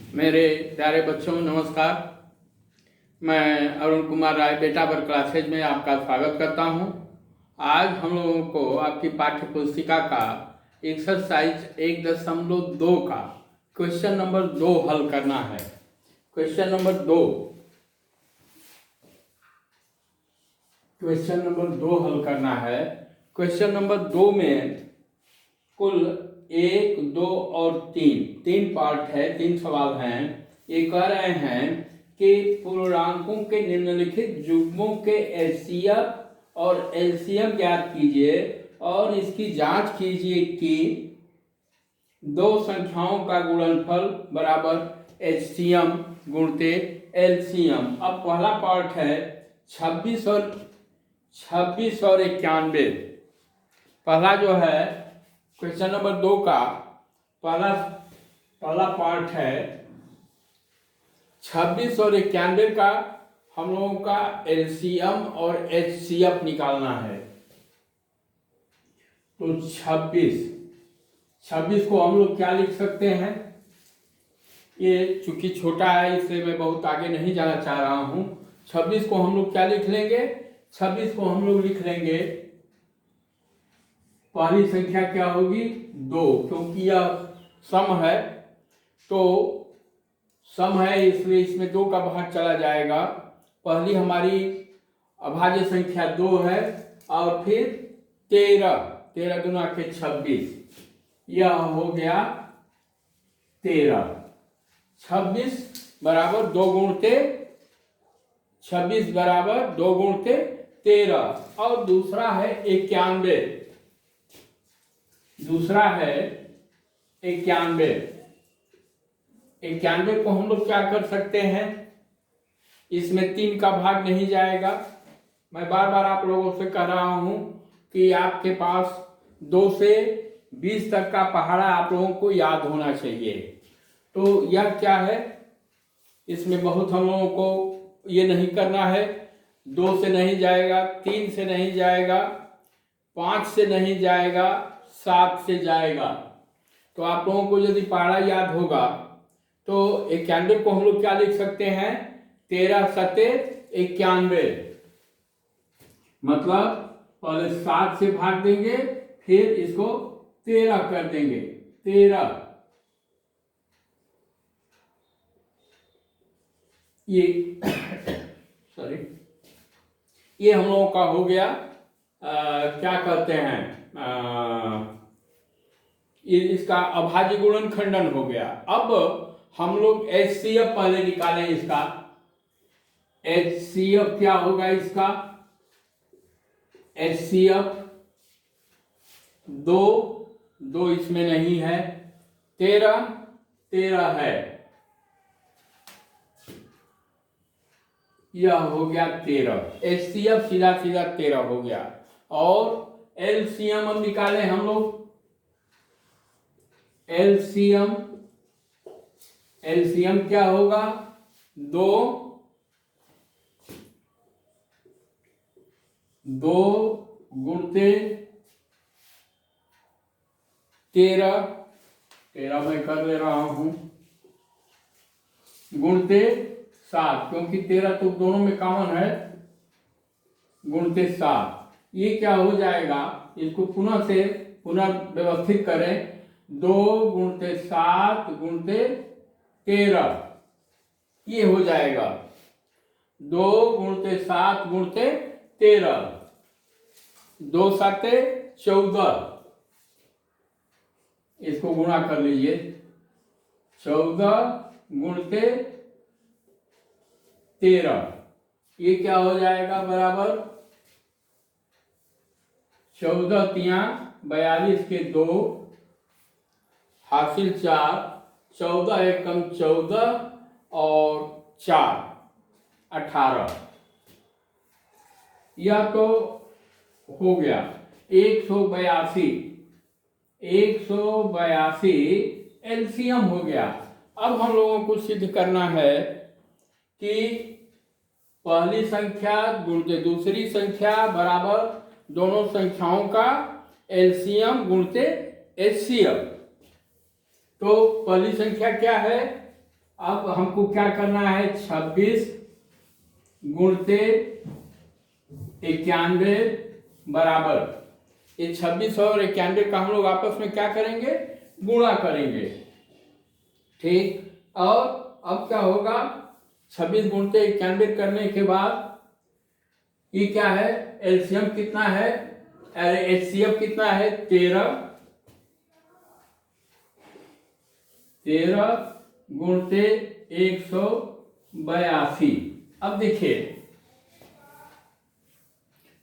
मेरे प्यारे बच्चों नमस्कार। मैं अरुण कुमार राय बेटा बर क्लासेज में आपका स्वागत करता हूं। आज हम लोगों को आपकी पाठ्य पुस्तिका का एक्सरसाइज 1.2 का क्वेश्चन नंबर 2 हल करना है। क्वेश्चन नंबर 2 हल करना है। क्वेश्चन नंबर 2 में कुल 1, 2 और 3 पार्ट है, 3 सवाल हैं। ये कह रहे हैं कि पूर्णांकों के निम्नलिखित युग्मों के एचसीएफ और एलसीएम ज्ञात कीजिए और इसकी जांच कीजिए कि दो संख्याओं का गुणनफल बराबर एचसीएम गुणते एलसीएम। अब पहला पार्ट है 26 और 91। पहला जो है क्वेश्चन नंबर 2 का पहला पार्ट है 26 और 91 का। हम लोगों का एलसीएम और एचसीएफ निकालना है। तो 26 को हम लोग क्या लिख सकते हैं? ये चूंकि छोटा है इसलिए मैं बहुत आगे नहीं जाना चाह रहा हूं। 26 को हम लोग क्या लिख लेंगे? 26 को हम लोग लिख लेंगे, पहली संख्या क्या होगी? 2, क्योंकि यह सम है। तो सम है इसलिए इसमें 2 का भाग चला जाएगा। पहली हमारी अभाज्य संख्या 2 है और फिर 13 गुना के 26, यह हो गया 13। 26 बराबर 2 गुणते 26 बराबर 2 गुणते 13। और दूसरा है 91। दूसरा है 91 को हम लोग क्या कर सकते हैं? इसमें 3 का भाग नहीं जाएगा। मैं बार बार आप लोगों से कह रहा हूं कि आपके पास 2 से 20 तक का पहाड़ा आप लोगों को याद होना चाहिए। तो यह क्या है? इसमें बहुत हम लोगों को ये नहीं करना है। 2 से नहीं जाएगा, 3 से नहीं जाएगा, 5 से नहीं जाएगा, 7 से जाएगा। तो आप लोगों को यदि पहाड़ा याद होगा तो 91 को हम लोग क्या लिख सकते हैं? 13 सते 91। मतलब पहले 7 से भाग देंगे, फिर इसको 13 कर देंगे। 13 ये सॉरी, ये हम लोगों का हो गया। क्या कहते हैं, इसका अभाज्य गुणनखंडन हो गया। अब हम लोग एचसीएफ पहले निकालें। इसका एचसीएफ क्या होगा? इसका एचसीएफ 2 इसमें नहीं है, 13 है, यह हो गया 13। एचसीएफ सीधा 13 हो गया। और एलसीएम अब निकालें हम लोग। एलसीएम क्या होगा? 2 गुणते 13 मैं कर ले रहा हूं, गुणते 7, क्योंकि 13 तो दोनों में कॉमन है, गुणते 7। ये क्या हो जाएगा? इसको पुनः व्यवस्थित करें। 2 गुणते 7 गुणते 13, ये हो जाएगा 2 गुणते 7 गुणते 13। 2 सते 14, इसको गुणा कर लीजिए। 14 गुणते 13, ये क्या हो जाएगा? बराबर 14 तिया 42 के 2 हासिल 4, 14 एकम 14 और 4 18। यह तो हो गया 182 एलसीएम हो गया। अब हम लोगों को सिद्ध करना है कि पहली संख्या गुणते दूसरी संख्या बराबर दोनों संख्याओं का एलसीएम गुणते एचसीएफ। तो पहली संख्या क्या है? अब हमको क्या करना है, 26 गुणते 91 बराबर, ये 26 और 91 का हम लोग आपस में क्या करेंगे, गुणा करेंगे। ठीक, और अब क्या होगा, 26 गुणते 91 करने के बाद ये क्या है, एलसीएम कितना है, एचसीएफ कितना है, 13 गुणते 182। अब देखिए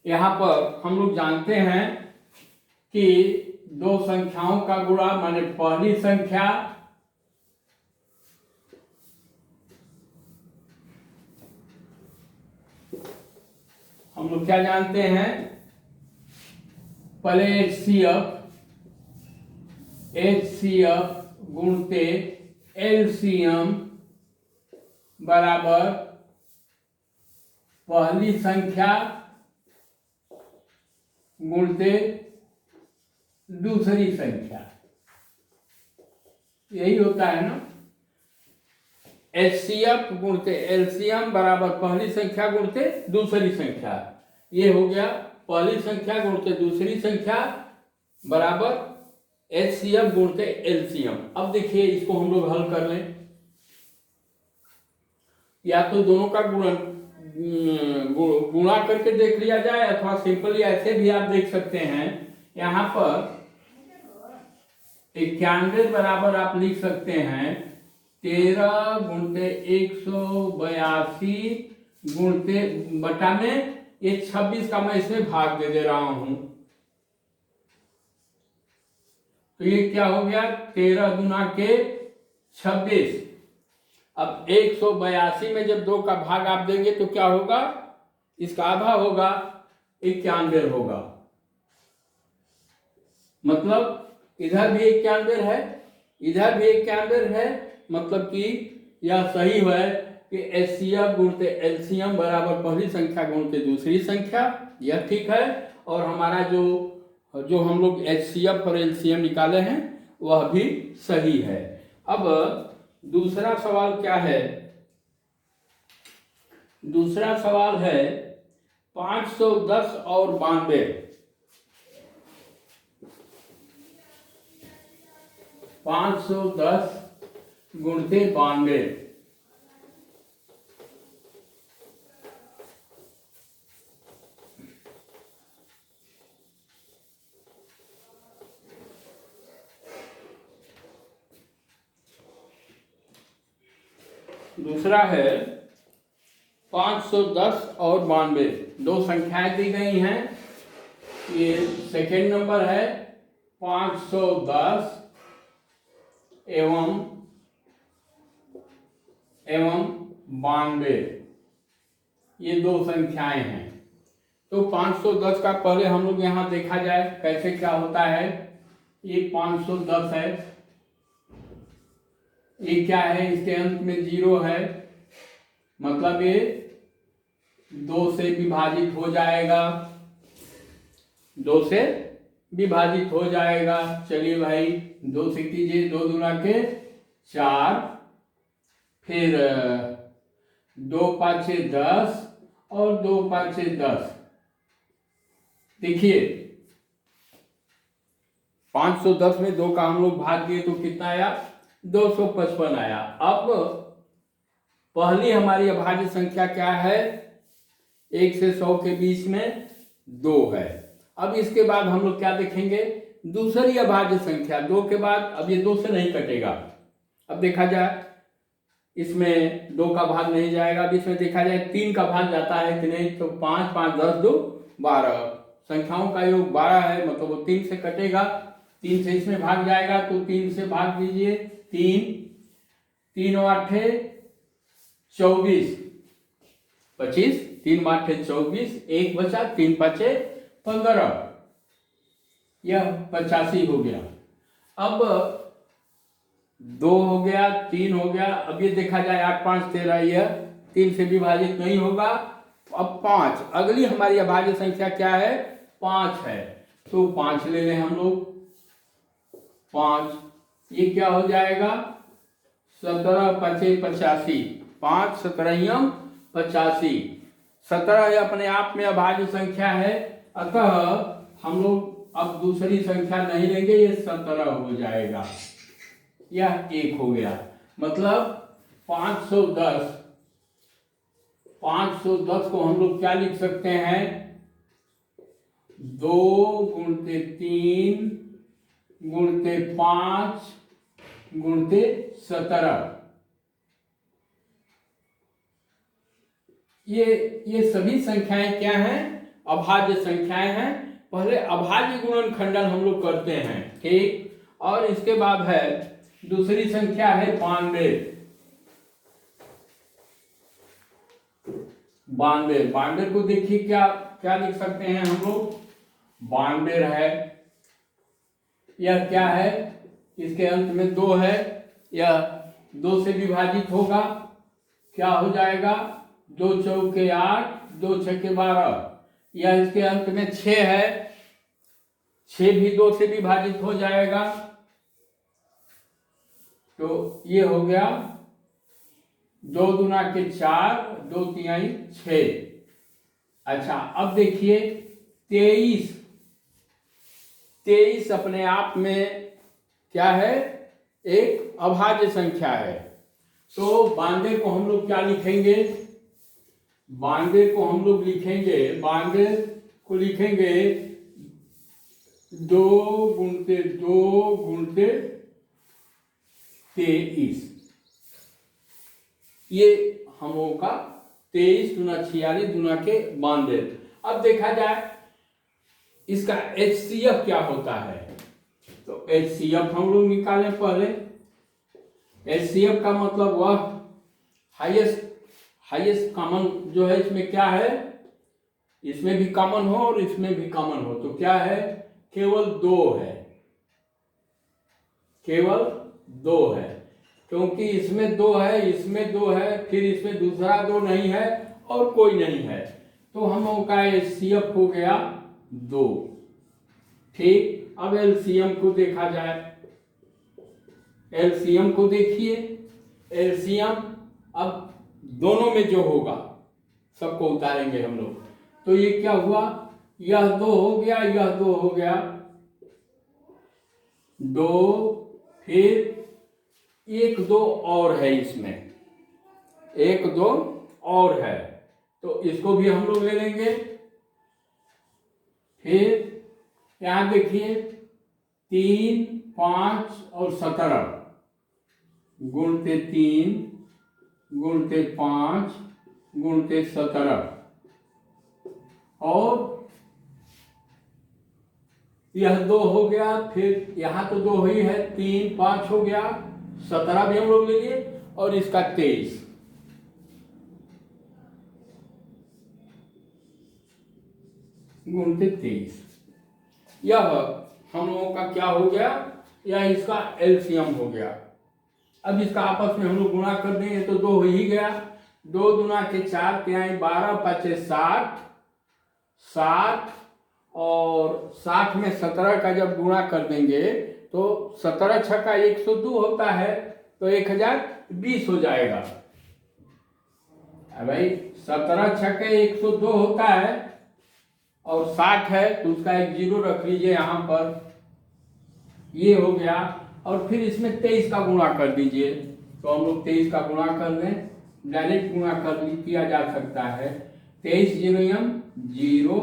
यहां पर हम लोग जानते हैं कि दो संख्याओं का गुणा माने पहली संख्या हम लोग क्या जानते हैं, पहले एचसीएफ गुणते एलसीएम बराबर पहली संख्या गुणते दूसरी संख्या, यही होता है ना। एचसीएफ गुणते एलसीएम बराबर पहली संख्या गुणते दूसरी संख्या, ये हो गया पहली संख्या गुणते दूसरी संख्या बराबर एचसीएफ गुणते एलसीएम। अब देखिए इसको हम लोग हल कर लें, या तो दोनों का गुणा करके देख लिया जाए अथवा सिंपली ऐसे भी आप देख सकते हैं। यहां पर 91 बराबर आप लिख सकते हैं 13 गुणते 182 गुणते बटा में ये 26 का मैं इसमें भाग दे रहा हूं, तो ये क्या हो गया, 13 गुना के 26। अब 182 में जब 2 का भाग आप देंगे तो क्या होगा, इसका आधा होगा, 91 होगा। मतलब इधर भी 91 है, इधर भी 91 है, मतलब कि यह सही है कि एचसीएफ गुणते एलसीएम बराबर पहली संख्या गुणते दूसरी संख्या, यह ठीक है। और हमारा जो हम लोग एचसीएफ और एलसीएम निकाले हैं वह भी सही है। अब दूसरा सवाल क्या है, दूसरा सवाल है 510 और 92। 510 गुणते 92, दूसरा है 510 और 92, दो संख्याएं दी गई हैं। ये सेकेंड नंबर है 510 एवं 92, ये दो संख्याएं हैं। तो 510 का पहले हम लोग यहाँ देखा जाए कैसे क्या होता है। ये 510 है, ये क्या है, इसके अंत में 0 है, मतलब ये 2 से विभाजित हो जाएगा, 2 से विभाजित हो जाएगा। चलिए भाई 2 से कीजिए, 2 दूना के 4, फिर 2 पाँचे 10 और 2 पाँचे 10। देखिए 510 में 2 का हम लोग भाग दिए तो कितना आया, 255 आया। अब पहली हमारी अभाज्य संख्या क्या है, 1 से 100 के बीच में 2 है। अब इसके बाद हम लोग क्या देखेंगे, दूसरी अभाज्य संख्या 2 के बाद, अब ये 2 से नहीं कटेगा। अब देखा जाए इसमें 2 का भाग नहीं जाएगा, अब इसमें देखा जाए 3 का भाग जाता है कि नहीं, तो 5 5 10 2 12, संख्याओं का योग 12 है, मतलब वो 3 से कटेगा, 3 से इसमें भाग जाएगा तो 3 से भाग दीजिए, 3 3 8 24 25, 3 8 24, 1 बचा, 3 5 15, यह 85 हो गया। अब 2 हो गया, 3 हो गया, अब ये देखा जाए 8 5 13, यह 3 से विभाजित नहीं होगा। अब 5, अगली हमारी अभाज्य संख्या क्या है, 5 है, तो 5 ले लें हम लोग, 5, ये क्या हो जाएगा 17 पचे 85, 5 17 85। 17 अपने आप में अभाज्य संख्या है, अतः हम लोग अब दूसरी संख्या नहीं लेंगे, ये 17 हो जाएगा। यह 1 हो गया, मतलब 510। 510 को हम लोग क्या लिख सकते हैं, 2 गुणते 3 गुणते 5 गुणते 17। ये सभी संख्याएं क्या हैं, अभाज्य संख्याएं हैं। पहले अभाज्य गुणनखंडन हम लोग करते हैं, ठीक। और इसके बाद है दूसरी संख्या है 92। 92 को देखिए क्या क्या लिख सकते हैं हम लोग, 92 है, यह क्या है, इसके अंत में 2 है, यह 2 से विभाजित होगा, क्या हो जाएगा, 2 चौके 8, 2 छक्के 12। यह इसके अंत में 6 है, 6 भी 2 से विभाजित हो जाएगा, तो ये हो गया 2 दूना के 4, 2 तिहाई 6। अच्छा, अब देखिए 23 अपने आप में क्या है, एक अभाज्य संख्या है। तो 92 को हम लोग क्या लिखेंगे, 92 को हम लोग लिखेंगे, 92 को लिखेंगे 2 गुणते 2 गुणते 23। ये हम लोगों का 23 दूना 46 दूना के 92। अब देखा जाए इसका HCF क्या होता है, तो HCF हम लोग निकालें पहले। HCF का मतलब वह हाईएस्ट कॉमन जो है, इसमें क्या है, इसमें भी कॉमन हो और इसमें भी कॉमन हो, तो क्या है, केवल 2 है, केवल 2 है, क्योंकि इसमें 2 है, इसमें 2 है, फिर इसमें दूसरा 2 नहीं है और कोई नहीं है, तो हम लोगों का HCF हो गया 2, ठीक। अब LCM को देखा जाए, LCM को देखिए, LCM अब दोनों में जो होगा सबको उतारेंगे हम लोग, तो ये क्या हुआ, यह 2 हो गया, यह 2 हो गया, 2, फिर 1 2 और है, इसमें 1 2 और है, तो इसको भी हम लोग ले लेंगे। फिर यहां देखिए 3 5 और 17 गुणते 3 गुणते 5 गुणते 17, और यह 2 हो गया, फिर यहां तो 2 ही है, 3 5 हो गया, 17 भी हम लोग ले लिए, और इसका 23 गुणते 23, यह हम लोगों का क्या हो गया, यह इसका LCM हो गया। अब इसका आपस में हम लोग गुणा कर देंगे तो 2 हो ही गया, 2 दूना के 4 तिहाई 12 पचे 60, 60 और 60 में 17 का जब गुणा कर देंगे तो 17 छक्का 102 होता है, तो 1020 हो जाएगा। भाई 17 छक्के 102 होता है और 60 है, तो उसका एक 0 रख लीजिए यहाँ पर, ये हो गया। और फिर इसमें 23 का गुणा कर दीजिए, तो हम लोग 23 का गुणा कर लें, डायरेक्ट गुणा कर किया जा सकता है, 23 0,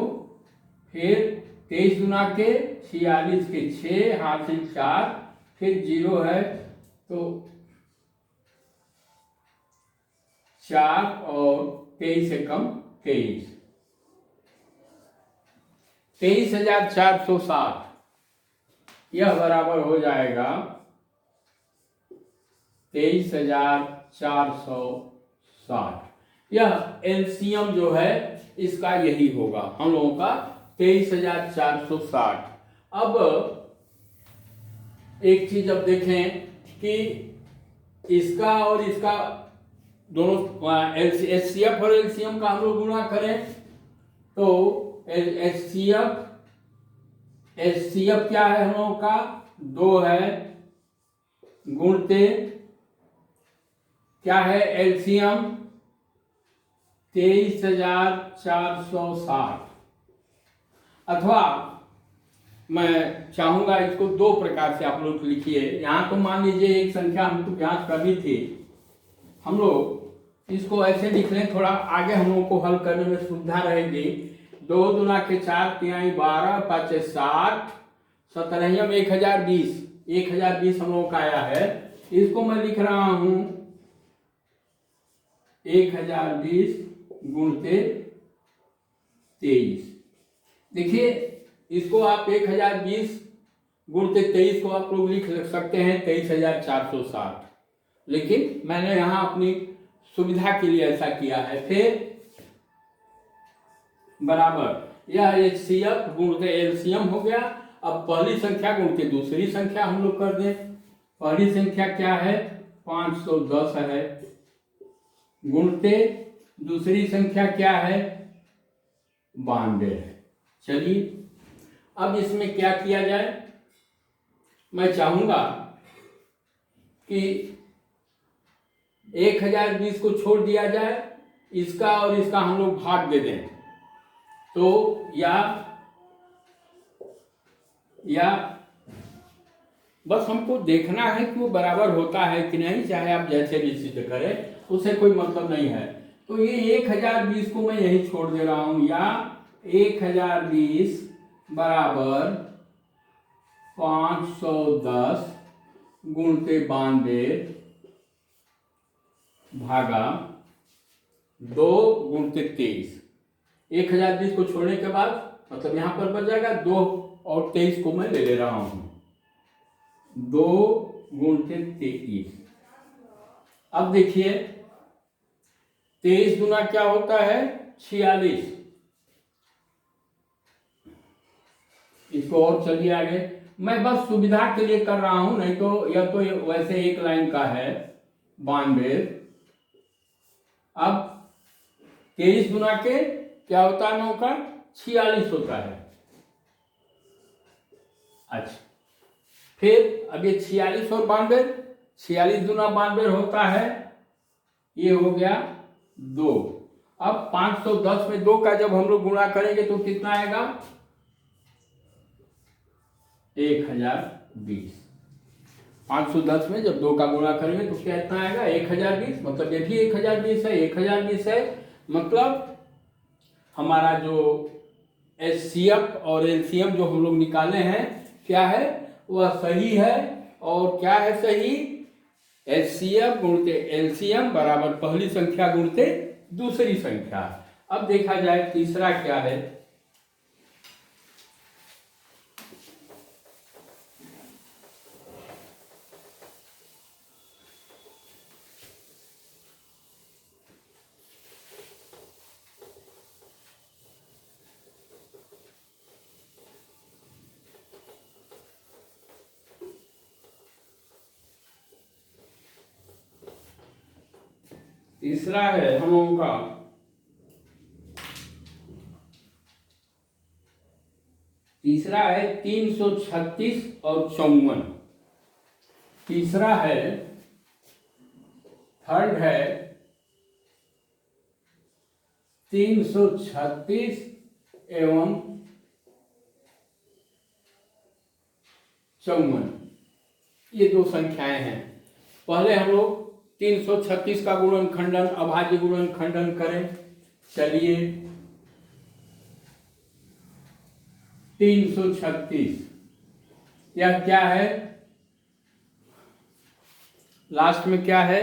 फिर 23 गुना के 46 के 6, हासिल 4, फिर 0 है तो 4 और 23 से कम 23, 23,460, यह बराबर हो जाएगा 23,460। यह LCM जो है इसका यही होगा, हम लोगों का 23,460। अब एक चीज अब देखें कि इसका और इसका दोनों HCF और LCM का हम लोग गुणा करें तो HCF क्या है हम लोगों का, 2 है, गुणते क्या है एलसीएम 23,460। अथवा मैं चाहूंगा इसको दो प्रकार से आप लोग लिखिए। यहाँ तो मान लीजिए एक संख्या हमको जांच करनी थी, हम लोग इसको ऐसे लिख लें, थोड़ा आगे हम लोग को हल करने में सुविधा रहेगी। 2 दूना के 4 तिहाई 12 पाँचे 60 17 1020 1020 हम लोग का आया है। इसको मैं लिख रहा हूं 1020 गुणते 23। देखिए इसको आप 1020 गुणते 23 को आप लोग लिख सकते हैं 23,460, लेकिन मैंने यहां अपनी सुविधा के लिए ऐसा किया है। फिर बराबर यह HCF गुणते LCM हो गया। अब पहली संख्या गुणते दूसरी संख्या हम लोग कर दें। पहली संख्या क्या है 510 है, गुणते दूसरी संख्या क्या है 92 है। चलिए अब इसमें क्या किया जाए, मैं चाहूंगा कि 1020 को छोड़ दिया जाए, इसका और इसका हम लोग भाग दे दें, तो या बस हमको देखना है कि वो बराबर होता है कि नहीं, चाहे आप जैसे भी सिद्ध करें, उससे कोई मतलब नहीं है। तो ये 1020 को मैं यही छोड़ दे रहा हूं, या 1020 बराबर 510 गुणते 92 भागा 2 गुणते 23। 1020 को छोड़ने के बाद मतलब यहां पर बच जाएगा 2 और 23 को मैं ले रहा हूं 2 गुणते 23। अब देखिए 23 गुना क्या होता है 46। इसको और चलिए आगे, मैं बस सुविधा के लिए कर रहा हूं, नहीं तो यह तो वैसे एक लाइन का है 92। अब 23 गुना के क्या होता है 9 का 46 होता है। अच्छा फिर अब ये 46 और 92, 46 गुना 92 होता है, ये हो गया 2। अब 510 में 2 का जब हम लोग गुणा करेंगे तो कितना आएगा 1020। 510 में जब 2 का गुणा करेंगे तो क्या इतना आएगा 1020, मतलब ये भी 1020 है। 1020 है मतलब हमारा जो HCF और LCM जो हम लोग निकाले हैं क्या है वह सही है। और क्या है सही, HCF गुणते LCM बराबर पहली संख्या गुणते दूसरी संख्या। अब देखा जाए तीसरा क्या है, तीसरा है हम लोगों का तीसरा है 336 और 54। तीसरा है, थर्ड है 336 एवं 54, ये दो संख्याएं हैं। पहले हम लोग 336 का गुणनखंडन अभाज्य गुणनखंडन करें। चलिए 336 यह क्या है, लास्ट में क्या है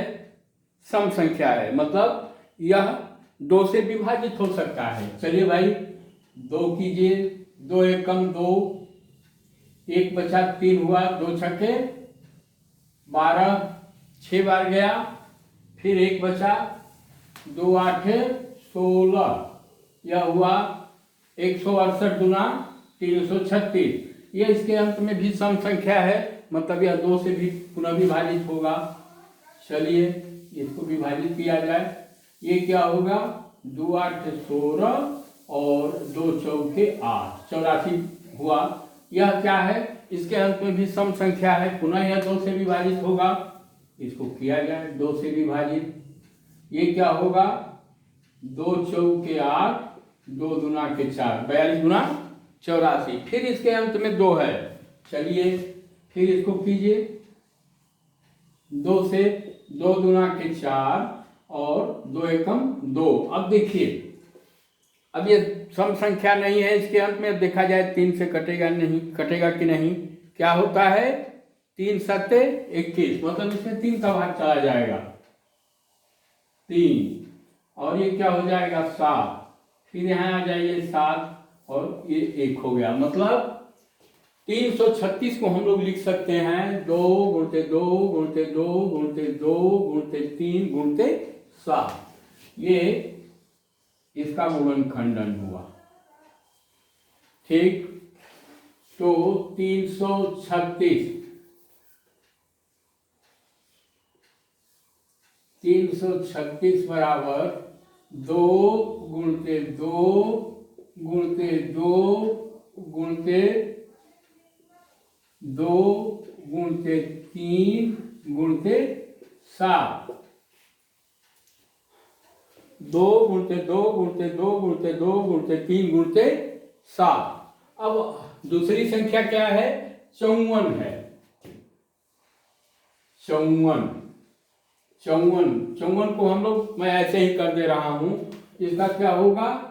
सम संख्या है, मतलब यह 2 से विभाजित हो सकता है। चलिए भाई 2 कीजिए, 2 एकम 2, 1 बचा 3 हुआ, 2 छक्के 12, 6 बार गया, फिर 1 बचा, 2 8 16, यह हुआ 168 गुना 336। यह इसके अंत में भी सम संख्या है, मतलब यह 2 से भी पुनः विभाजित होगा। चलिए इसको विभाजित किया जाए, ये क्या होगा 2 8 16 और 2 चौके 8, 84 हुआ। यह क्या है, इसके अंत में भी सम संख्या है, पुनः यह 2 से विभाजित होगा। इसको किया जाए 2 से विभाजित। ये क्या होगा, 2 चौके 8, 2 दूना के 4, 42 गुना 84। फिर इसके अंत में 2 है, चलिए फिर इसको कीजिए, 2 से 2 दूना के 4 और 2 एकम 2। अब देखिए, अब ये सम संख्या नहीं है, इसके अंत में देखा जाए 3 से कटेगा नहीं, कटेगा कि नहीं, क्या होता है 3 सत्ते 21, मतलब इसमें 3 का भाग चला जाएगा 3, और ये क्या हो जाएगा 7, फिर यहाँ आ जाइए 7 और ये 1 हो गया। मतलब 336 को हम लोग लिख सकते हैं 2 गुणते 2 गुणते 2 गुणते 2 गुणते 3 गुणते 7। ये इसका गुणनखंडन हुआ, ठीक। तो 336 बराबर 2 गुणते 2 गुणते 2 गुणते 2 गुणते 3 गुणते 7, 2 गुणते 2 गुणते 2 गुणते 2 गुणते 3 गुणते 7। अब दूसरी संख्या क्या है, 54 है, 54 को हम लोग, मैं ऐसे ही कर दे रहा हूं, इसका क्या होगा,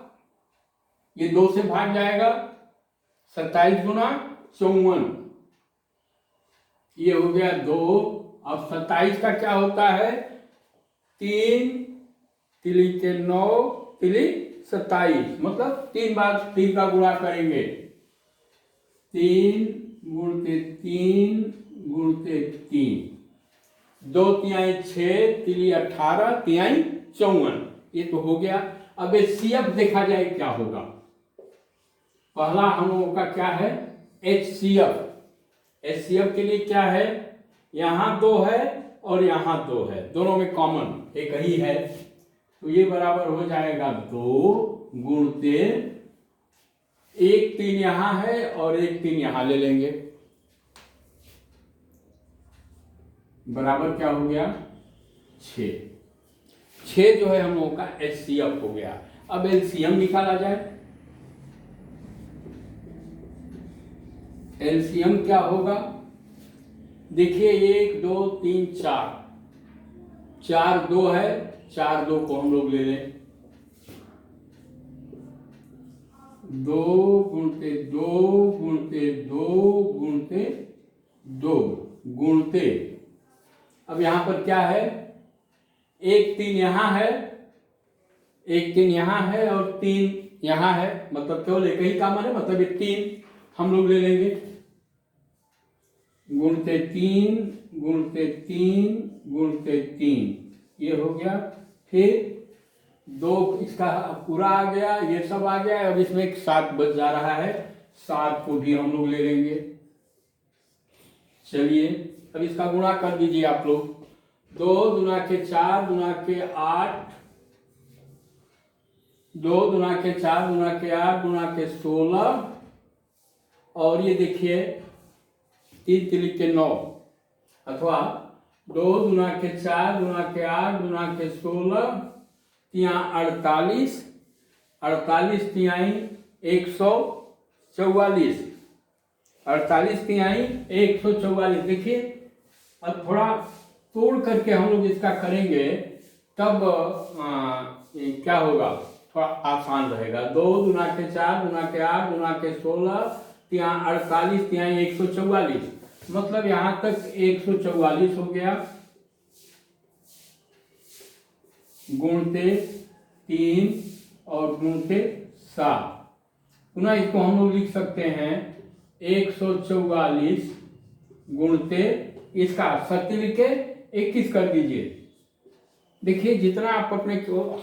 ये 2 से भाग जाएगा, 27 गुना 54, ये हो गया 2। अब 27 का क्या होता है, 3 तिली के 9 तिली 27, मतलब 3 बार 3 का गुणा करेंगे, 3 गुणते 3 गुणते 3, 2 तिहाई 6 तिली 18 तिहाई 54, ये तो हो गया। अब HCF देखा जाए क्या होगा। पहला हम लोगों का क्या है, HCF। HCF के लिए क्या है, यहाँ 2 है और यहाँ 2 है, दोनों में कॉमन एक ही है, तो ये बराबर हो जाएगा 2 गुणते 1 3 यहाँ है और 1 3 यहाँ ले लेंगे, बराबर क्या हो गया 6। 6 जो है हम लोगों का HCF हो गया। अब LCM निकाला जाए। LCM क्या होगा, देखिए 1 2 3 4, 4 2 है, 4 2 को हम लोग ले लें, 2 गुणते 2 गुणते 2 गुणते 2 गुणते, अब यहां पर क्या है, 1 3 यहाँ है, 1 3 यहाँ है और 3 यहाँ है, मतलब केवल एक ही कॉमन है, मतलब ये 3 हम लोग ले लेंगे, गुणते 3 गुणते 3 गुणते 3, ये हो गया। फिर 2 इसका पूरा आ गया, ये सब आ गया, अब इसमें एक 7 बच जा रहा है, 7 को भी हम लोग ले लेंगे। चलिए अब इसका गुणा कर दीजिए आप लोग, 2 दूना के 4 दूना के 8, 2 दूना के 4 दूना के 8 दूना के 16, और ये देखिए 3 तिली के 9, अथवा 2 दूना के 4 दूना के 8 दूना के 16 तिया 48, 48 तिहाई 144, 48 तिहाई 144। देखिए अब थोड़ा तोड़ करके हम लोग इसका करेंगे, तब क्या होगा, थोड़ा आसान रहेगा। 2 दूना के 4 दूना के 8 दूना के 16 तिया 48 तिहाई 144, मतलब यहां तक 144 हो गया, गुणते 3 और गुणते 7। पुनः इसको हम लोग लिख सकते हैं 144 गुणते, इसका 70 लिखे 21 कर दीजिए। देखिए जितना आप अपने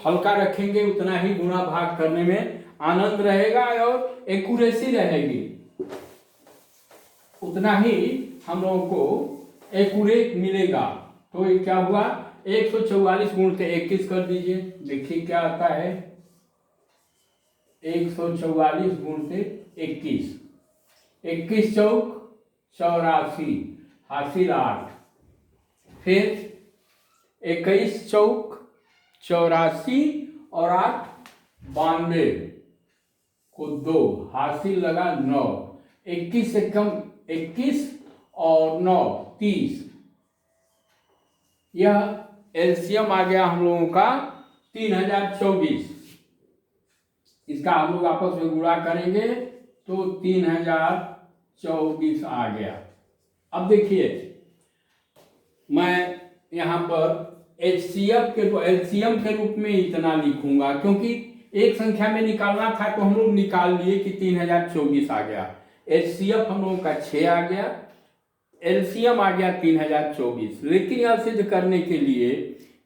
हल्का रखेंगे उतना ही गुणा भाग करने में आनंद रहेगा और एक्यूरेसी रहेगी, उतना ही हम लोगों को एक्यूरेट मिलेगा। तो ये क्या हुआ, 144 गुणते 21 कर दीजिए, देखिए क्या आता है, 144 गुणते 21, 21 चौक 84, हासिल 8, फिर 21 चौक 84 और 8 92 को 2, हासिल लगा 9, 21 से कम 21 और 9 30। यह एलसीएम आ गया हम लोगों का 3024। इसका हम लोग आपस में गुणा करेंगे तो 3024 आ गया। अब देखिए मैं यहाँ पर एलसीएम के रूप में इतना लिखूंगा, क्योंकि एक संख्या में निकालना था तो हम लोग निकाल लिए कि 3024 आ गया। एचसीएफ हम लोगों का 6 आ गया, एलसीएम आ गया 3024। लेकिन यह सिद्ध करने के लिए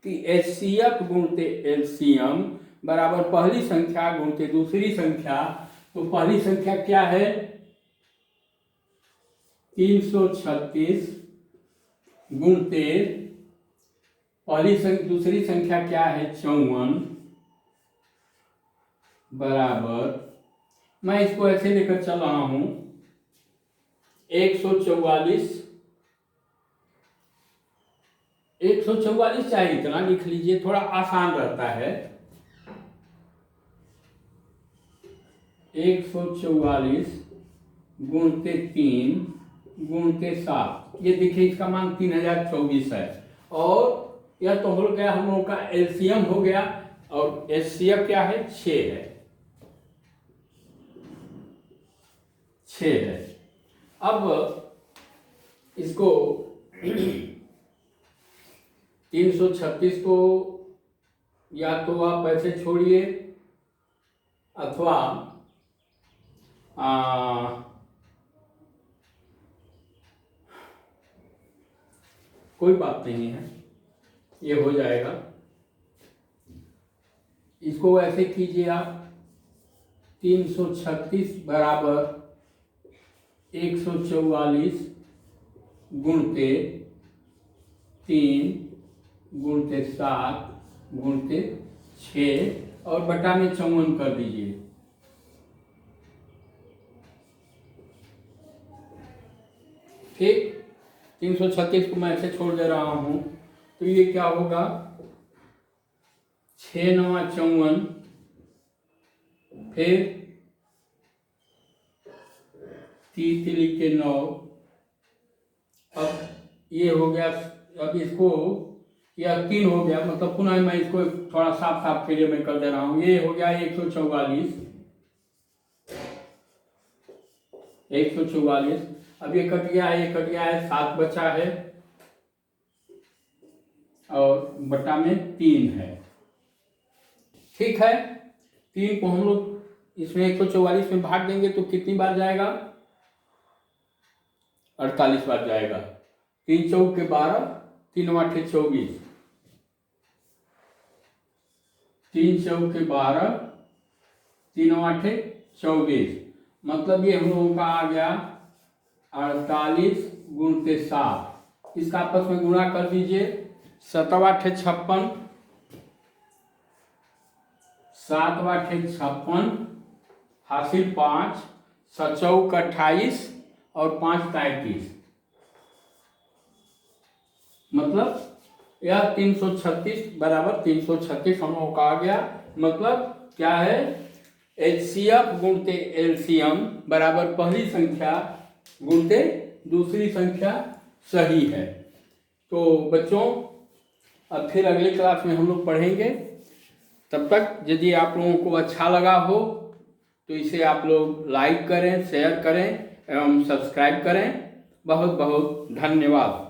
कि एचसीएफ गुणते एलसीएम बराबर पहली संख्या गुणते दूसरी संख्या, तो पहली संख्या क्या है 336 गुणते दूसरी संख्या क्या है 54 बराबर, मैं इसको ऐसे लेकर चल रहा हूं 144 चाहे इतना लिख लीजिए, थोड़ा आसान रहता है। 144 गुणते 3 गुणते 7, ये देखिए इसका मान 3024 है। और यह तो हो गया हम लोगों का एलसीएम हो गया, और एचसीएफ क्या है 6 है, 6 है। अब इसको 336 को या तो आप ऐसे छोड़िए अथवा कोई बात नहीं है, ये हो जाएगा। इसको ऐसे कीजिए आप 336 बराबर 144 गुणते 3 गुणते 7 गुणते 6 और बटा में 54 कर दीजिए। ठीक, 336 को मैं ऐसे छोड़ दे रहा हूं, तो ये क्या होगा 6 9 54, फिर 3 3 के 9। अब ये हो गया, अब इसको यह 3 हो गया, मतलब पुनः मैं इसको थोड़ा साफ साफ के लिए मैं कर दे रहा हूं। ये हो गया 144। अब ये कट गया है, ये कट गया है, 7 बचा है और बटा में 3 है। ठीक है, 3 को हम लोग इसमें 144 में भाग देंगे तो कितनी बार जाएगा 48 बार जाएगा। 3 चौक के 12, 3 8 24, 3 चौक के 12, 3 8 24, मतलब ये हम लोगों का आ गया 48 गुणते 7। इसका आपस में गुणा कर दीजिए, 7 8 56, 7 8 56, हासिल 5, 7 चौक 28 और 5 33, मतलब यह 336 बराबर 336 हम लोगों का आ गया। मतलब क्या है एचसीएफ गुणते एलसीएम बराबर पहली संख्या गुणते दूसरी संख्या सही है। तो बच्चों अब फिर अगले क्लास में हम लोग पढ़ेंगे। तब तक यदि आप लोगों को अच्छा लगा हो तो इसे आप लोग लाइक करें, शेयर करें एवं सब्सक्राइब करें। बहुत बहुत धन्यवाद।